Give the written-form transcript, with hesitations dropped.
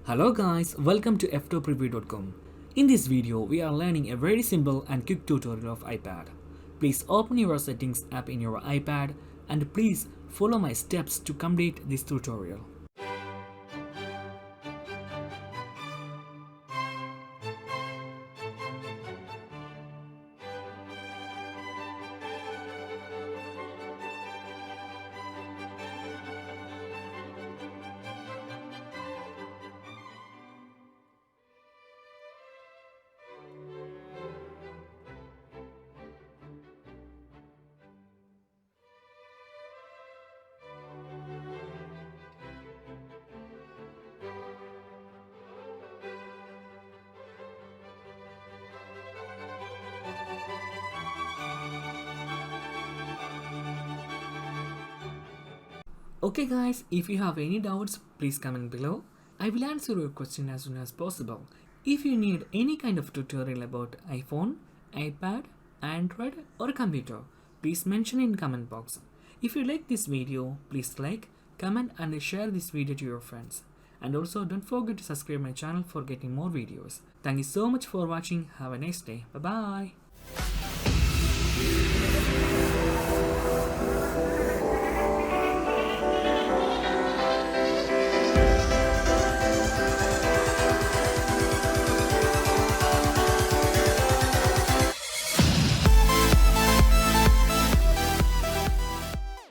Hello guys, welcome to Ftopreview.com. In this video, we are learning a very simple and quick tutorial of iPad. Please open your settings app in your iPad and please follow my steps to complete this tutorial. Okay guys, if you have any doubts, please comment below. I will answer your question as soon as possible. If you need any kind of tutorial about iPhone, iPad, Android or computer, please mention in comment box. If you like this video, please like, comment and share this video to your friends. And also don't forget to subscribe my channel for getting more videos. Thank you so much for watching. Have a nice day. Bye bye.